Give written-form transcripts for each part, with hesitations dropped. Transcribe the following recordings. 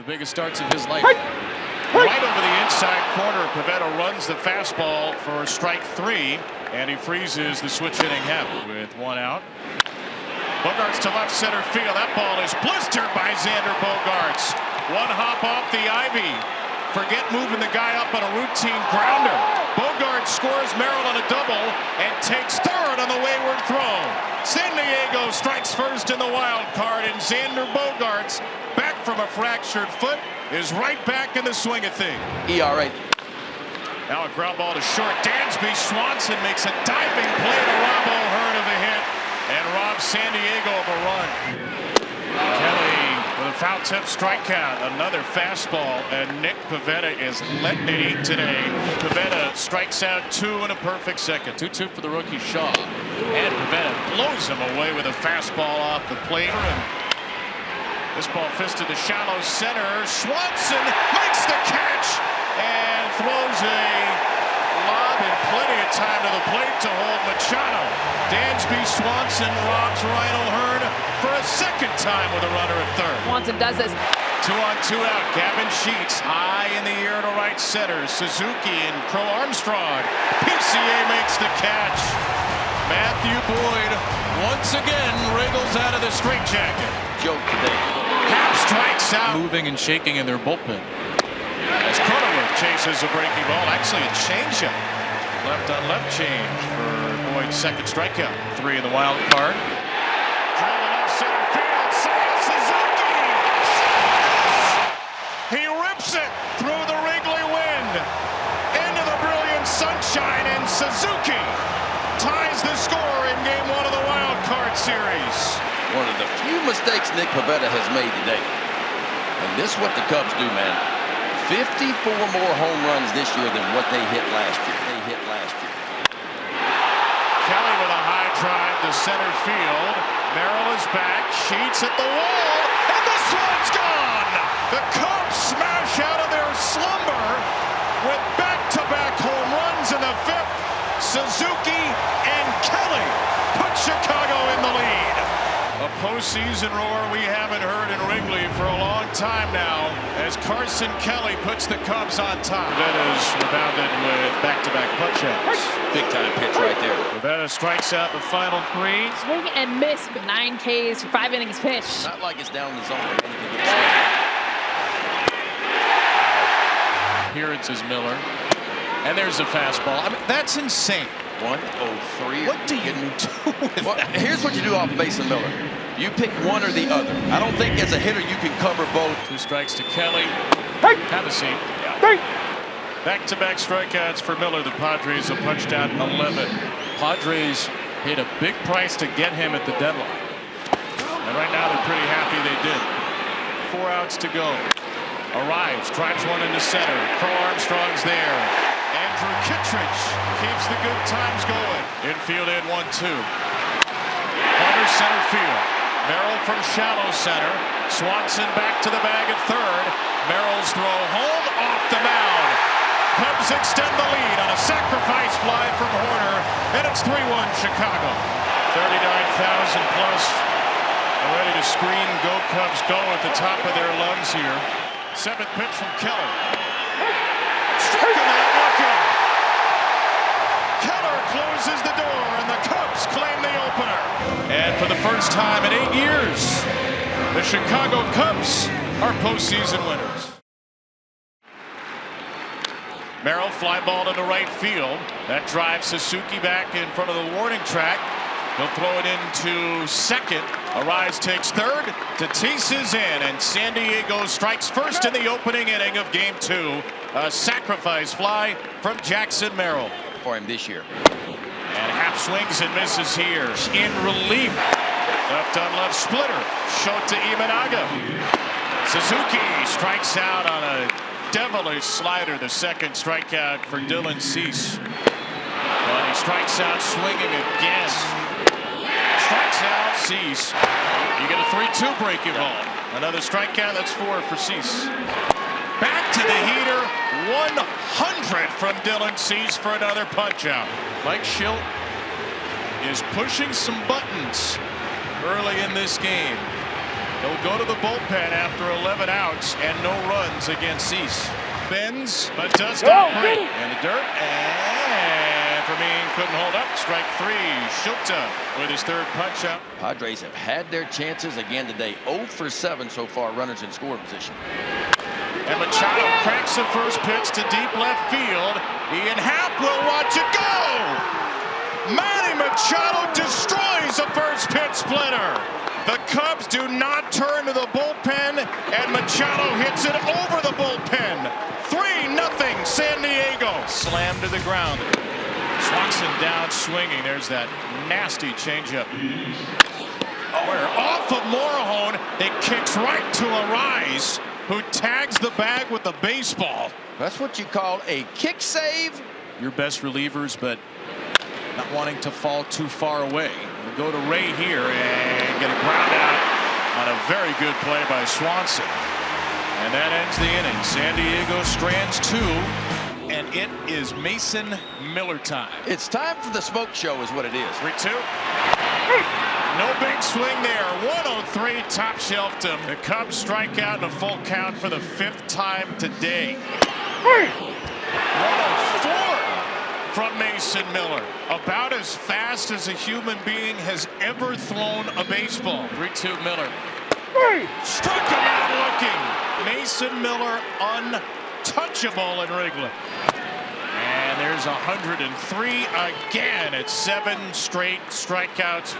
biggest starts of his life. Right over the inside corner, Pivetta runs the fastball for strike 3, and he freezes the switch hitting Hemp with 1 out. Bogarts to left center field. That ball is blistered by Xander Bogaerts. 1 hop off the ivy. Forget moving the guy up on a routine grounder. Bogaerts scores Merrill on a double and takes third on the wayward throw. San Diego strikes first in the wild card, and Xander Bogaerts, back from a fractured foot, is right back in the swing of things. ERA. Now a ground ball to short. Dansby Swanson makes a diving play to rob O'Hearn of a hit and robs San Diego of a run. Kelly with a foul tip strikeout. Another fastball, and Nick Pivetta is letting it eat today. Pivetta strikes out 2 in a perfect second. 2-2 for the rookie Shaw. And Pivetta blows him away with a fastball off the plate. This ball fisted to shallow center. Swanson makes the catch and throws a lob in plenty of time to the plate to hold Machado. Dansby Swanson robs Ryan O'Hearn for a second time with a runner at third. Swanson does this. 2 on 2 out. Gavin Sheets high in the air to right center. Suzuki and Crow Armstrong. PCA makes the catch. Matthew Boyd once again wriggles out of the straitjacket. Joke today. Happ strikes out. Moving and shaking in their bullpen. As Cronenworth chases a breaking ball, actually a changeup. Left on left change for Boyd's second strikeout. 3 in the wild card. Drill to left center field. Seiya Suzuki. He rips it through the Wrigley wind into the brilliant sunshine, and Suzuki ties the score in Game 1 of the wild card series. One of the few mistakes Nick Pivetta has made today. And this is what the Cubs do, man. 54 more home runs this year than what they hit last year. Kelly with a high drive to center field. Merrill is back. Sheets at the wall. And this one's gone. The Cubs smash out of their slumber with back-to-back home runs in the 5th. Suzuki and Kelly put Chicago in the lead. A postseason roar we haven't heard in Wrigley for a long time now, as Carson Kelly puts the Cubs on top. Pivetta's rebounded with back-to-back punch-outs. Big-time pitch right there. Pivetta strikes out the final 3. Swing and miss, but 9 Ks for 5 innings pitched. Not like it's down the zone. Here it's his Miller. And there's a fastball. I mean, that's insane. 103. What do you do with that? Here's what you do off Mason Miller. You pick one or the other. I don't think as a hitter you can cover both. 2 strikes to Kelly. Have a seat. Back-to-back strikeouts for Miller. The Padres have punched out 11. Padres paid a big price to get him at the deadline. And right now they're pretty happy they did. 4 outs to go. Arrives, drives one into center. Crow Armstrong's there. Andrew Kittredge keeps the good times going. Infield in 1-2. Hunter center field. Merrill from shallow center. Swanson back to the bag at third. Merrill's throw home off the mound. Cubs extend the lead on a sacrifice fly from Horner, and it's 3-1 Chicago. 39,000 plus are ready to scream "Go Cubs, go" at the top of their lungs here. 7th pitch from Keller. Striking out looking. Keller closes the door, and the Cubs claim the opener. And for the first time in 8 years, the Chicago Cubs are postseason winners. Merrill fly ball into right field. That drives Suzuki back in front of the warning track. He'll throw it into second. Arise takes third. Tatis is in, and San Diego strikes first in the opening inning of Game 2. A sacrifice fly from Jackson Merrill. For him this year. And Happ swings and misses here. In relief. Left on left splitter. Shota Imanaga. Suzuki strikes out on a devilish slider. The second strikeout for Dylan Cease. But he strikes out swinging again. Strikes out Cease. You get a 3-2 breaking ball. Another strikeout. That's 4 for Cease. Back to the heater. 100 from Dylan Cease for another punch out. Mike Schilt is pushing some buttons early in this game. He'll go to the bullpen after 11 outs and no runs against Cease. Bends, but does not break. In the dirt, and Fermin couldn't hold up. Strike 3. Shilta with his third punch out. Padres have had their chances again today. 0 for 7 so far, runners in scoring position. And Machado cranks the first pitch to deep left field. Ian Happ will watch it go. Manny Machado destroys a first pitch splitter. The Cubs do not turn to the bullpen, and Machado hits it over the bullpen. 3-0 San Diego. Slammed to the ground. Swanson down swinging. There's that nasty changeup. Off of Morahone, it kicks right to Arise, who tags the bag with the baseball. That's what you call a kick save. Your best relievers, but not wanting to fall too far away. We'll go to Ray here and get a ground out on a very good play by Swanson. And that ends the inning. San Diego strands 2, and it is Mason Miller time. It's time for the smoke show is what it is. 3-2. No big swing there. 103 top shelved him. The Cubs strike out in a full count for the 5th time today. 104 from Mason Miller. About as fast as a human being has ever thrown a baseball. 3-2 Miller. Struck him out looking. Mason Miller untouchable in Wrigley. And there's 103 again. It's 7 straight strikeouts.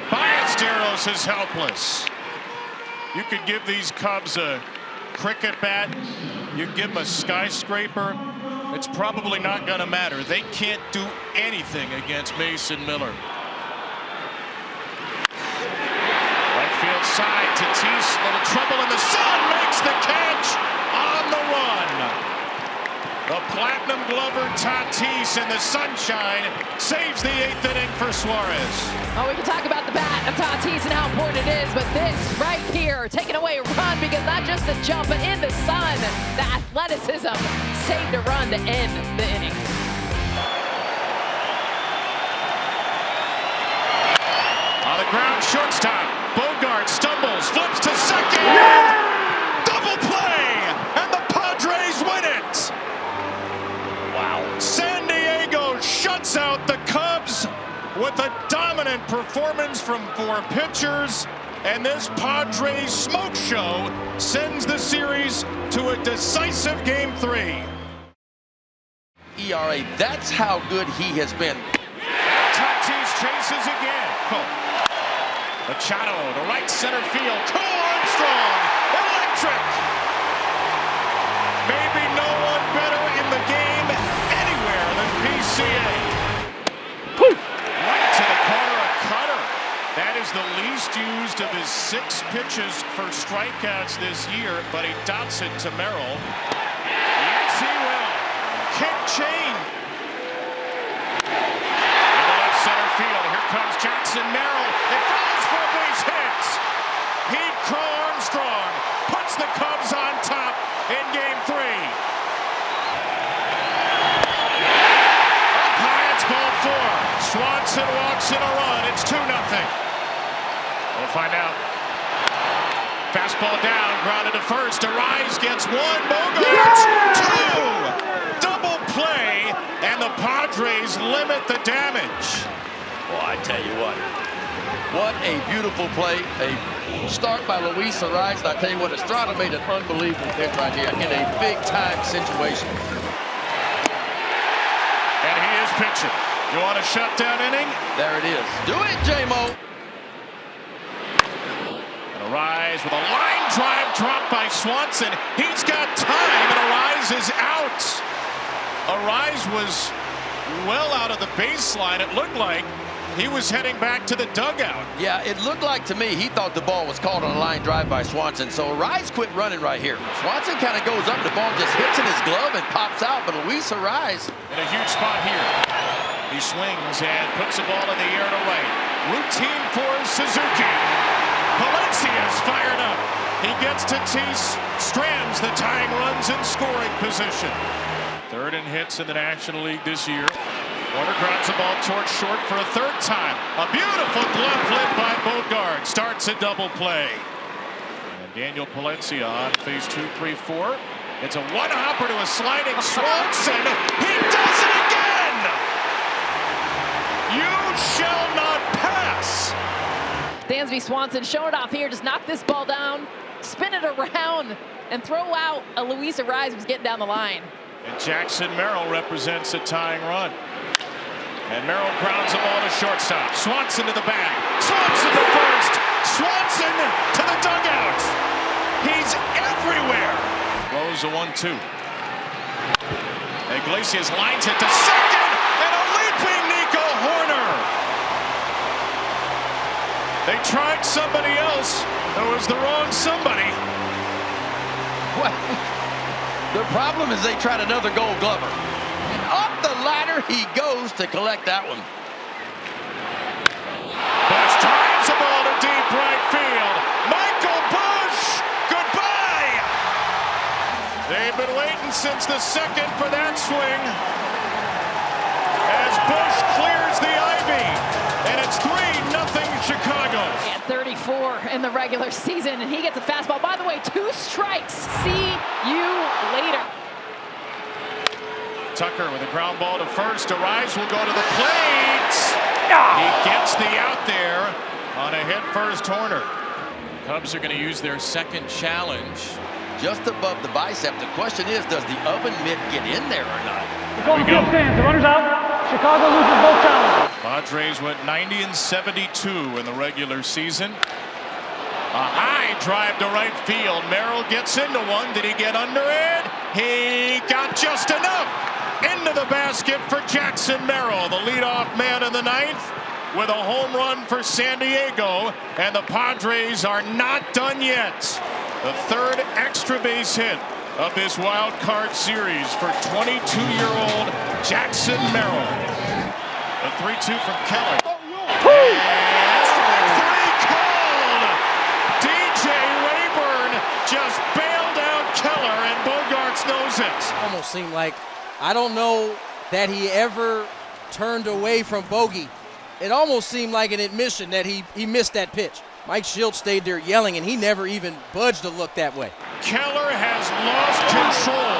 Ballesteros is helpless. You could give these Cubs a cricket bat. You give them a skyscraper. It's probably not going to matter. They can't do anything against Mason Miller. Right field side. Tatis, little trouble in the sun, makes the catch on the run. The Platinum Glover Tatis in the sunshine saves the 8th inning for Suarez. Oh, we can talk about the bat of Tatis and how important it is, but this right here, taking away a run because not just the jump, but in the sun, the athleticism saved a run to end the inning. On the ground, shortstop. Bogart stumbles, flips to second. Double play, and the Padres win it. Wow. San Diego shuts out the Cubs with a dominant performance from 4 pitchers, and this Padres smoke show sends the series to a decisive Game 3. ERA, that's how good he has been. Tatis chases again. Machado to right center field. Cole Armstrong, electric. Maybe no one better in the game anywhere than PCA. Right to the corner, a cutter. That is the least used of his 6 pitches for strikeouts this year, but he dots it to Merrill. Yes, he will. Kick chain. Into left center field. Here comes Jackson Merrill. It flies for a base hit. Heat Crow Armstrong puts the Cubs on top in Game 3. Umpires ball 4. Swanson walks in a run. It's 2-0. We'll find out. Fastball down, grounded to first. Arise gets 1. Bogarts 2. Double play, and the Padres limit the damage. Well, I tell you what a beautiful play. A start by Luis Arise. And I tell you what, Estrada made an unbelievable pitch right here in a big-time situation. And he is pitching. You want a shutdown inning? There it is. Do it, J-Mo. And Arise with a line drive dropped by Swanson. He's got time, and Arise is out. Arise was well out of the baseline. It looked like he was heading back to the dugout. Yeah, it looked like to me he thought the ball was called on a line drive by Swanson. So Arise quit running right here. Swanson kind of goes up, the ball just hits in his glove and pops out. But Luis Arise in a huge spot here. He swings and puts the ball in the air to right. Routine for Suzuki. Valencia's fired up. He gets Tatis, strands the tying runs in scoring position. 3rd in hits in the National League this year. Warner grounds the ball towards short for a 3rd time. A beautiful glove flip by Bogart starts a double play. Daniel Palencia on phase 2, 3, 4. It's a one-hopper to a sliding Swanson. He does it again! You shall not pass! Dansby Swanson showing it off here. Just knock this ball down, spin it around, and throw out a Luis Arraez who's getting down the line. And Jackson Merrill represents a tying run. And Merrill grounds the ball to shortstop. Swanson to the bag. Swanson to first. Swanson to the dugout. He's everywhere. Blows a 1-2. Iglesias lines it to second. And a leaping Nico Horner. They tried somebody else. It was the wrong somebody. What? The problem is they tried another Gold Glover. And up the ladder he goes to collect that one. Bush drives the ball to deep right field. Michael Bush, goodbye. They've been waiting since the second for that swing. As Bush clears the ivy, and it's 3-0 Chicago. At 34 in the regular season, and he gets a fastball. By the way, 2 strikes. See you later. Tucker with a ground ball to first. Arraez will go to the plate. He gets the out there on a hit first Horner. Cubs are going to use their second challenge. Just above the bicep. The question is, does the oven mitt get in there or not? We're calling field stands. The runner's out. Chicago loses both challenges. Padres went 90-72 in the regular season. A high drive to right field. Merrill gets into one. Did he get under it? He got just enough. Into the basket for Jackson Merrill, the leadoff man in the 9th, with a home run for San Diego. And the Padres are not done yet. The 3rd extra base hit of this wild card series for 22-year-old Jackson Merrill. The 3-2 from Keller. And strike 3 called. DJ Rayburn just bailed out Keller, and Bogarts knows it. Almost seemed like, I don't know that he ever turned away from Bogey. It almost seemed like an admission that he missed that pitch. Mike Schultz stayed there yelling, and he never even budged to look that way. Keller has lost control,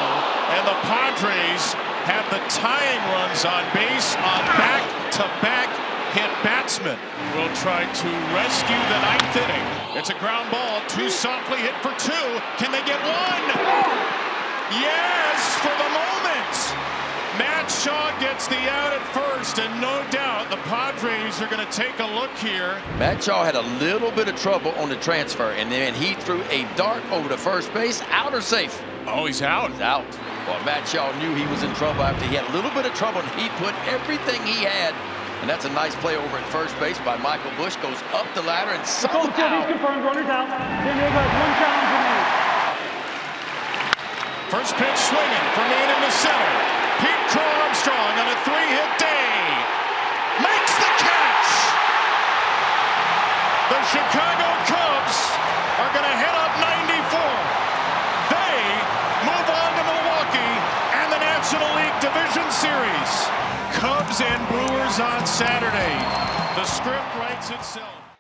and the Padres have the tying runs on base on back-to-back hit batsmen. Will try to rescue the 9th inning. It's a ground ball, too softly hit for 2. Can they get 1? Yes, for the moment. Matt Shaw gets the out at first, and no doubt the Padres are going to take a look here. Matt Shaw had a little bit of trouble on the transfer, and then he threw a dart over to first base. Out or safe? Oh, he's out. He's out. Well, Matt Shaw knew he was in trouble after he had a little bit of trouble, and he put everything he had. And that's a nice play over at first base by Michael Bush. Goes up the ladder and somehow. He's confirmed. Runner's out. San Diego has 1 challenge remaining. First pitch swinging from in into center. Pete Crow Armstrong on a 3-hit day. Makes the catch. The Chicago Cubs are going to head up 94. They move on to Milwaukee and the National League Division Series. Cubs and Brewers on Saturday. The script writes itself.